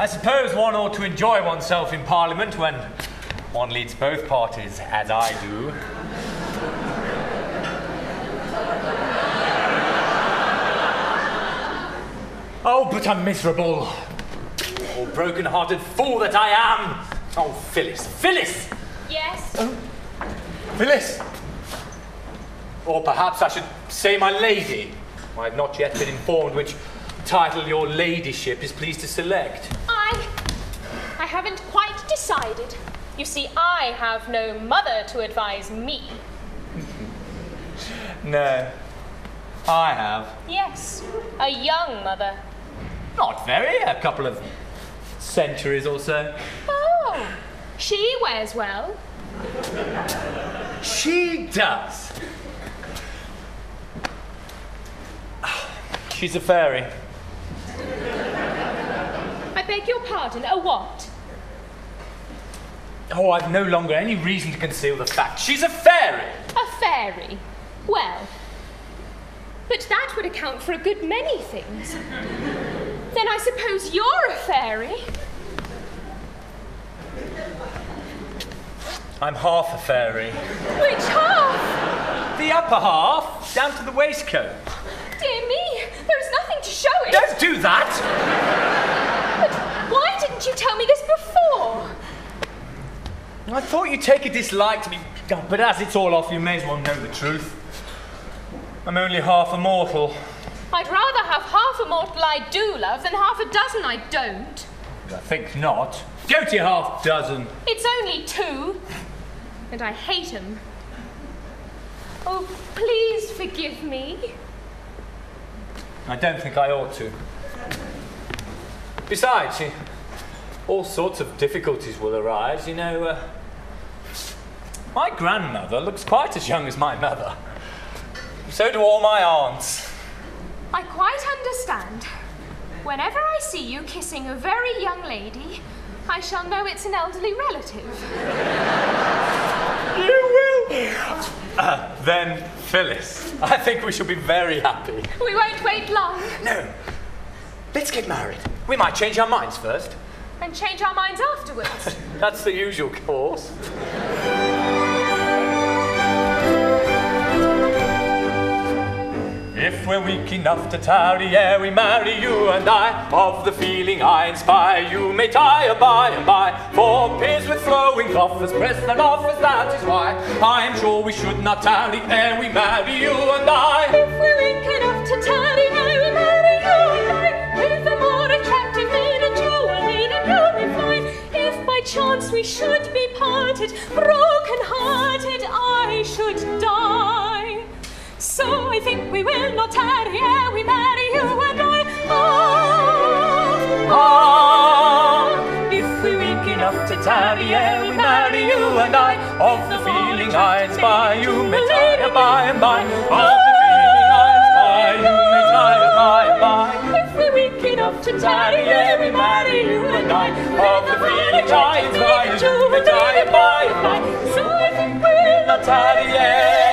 I suppose one ought to enjoy oneself in Parliament when one leads both parties, as I do. Oh, but I'm miserable. Oh, broken-hearted fool that I am. Oh, Phyllis. Phyllis! Yes? Oh, Phyllis! Or perhaps I should say my lady. I have not yet been informed which title your ladyship is pleased to select. I haven't quite decided. You see, I have no mother to advise me. No, I have. Yes, a young mother. Not very, a couple of centuries or so. Oh, she wears well. She does. She's a fairy. I beg your pardon, a what? Oh, I've no longer any reason to conceal the fact. She's a fairy! A fairy? Well, but that would account for a good many things. Then I suppose you're a fairy? I'm half a fairy. Which half? The upper half, down to the waistcoat. Dear me, there is nothing to show it. Don't do that! But why didn't you tell me this before? I thought you'd take a dislike to me, but as it's all off, you may as well know the truth. I'm only half a mortal. I'd rather have half a mortal I do love than half a dozen I don't. I think not. Go to your half dozen. It's only 2, and I hate 'em. Oh, please forgive me. I don't think I ought to. Besides, all sorts of difficulties will arise. You know, my grandmother looks quite as young as my mother. So do all my aunts. I quite understand. Whenever I see you kissing a very young lady, I shall know it's an elderly relative. You will. Then, Phyllis, I think we shall be very happy. We won't wait long. No. Let's get married. We might change our minds first. And change our minds afterwards. That's the usual course. If we're weak enough to tarry ere we marry, you and I, of the feeling I inspire, you may tire by and by, for peers with flowing coffers press their offers, that is why I am sure we should not tarry ere we marry, you and I. If we're weak enough to tarry ere we marry, you and I, with a more attractive maiden jewelry than you may find, if by chance we should be parted, broken-hearted I should die. So I think we will not tarry ere we marry, you and I. If we're weak enough to tarry ere we marry, you and I, of the feeling I inspire, you may tire by and by. Of the feeling I inspire, you may tire by and by. If we're weak enough to tarry ere we marry, you and I, of the feeling I inspire, you may tire by and by. So I think we'll not tarry ere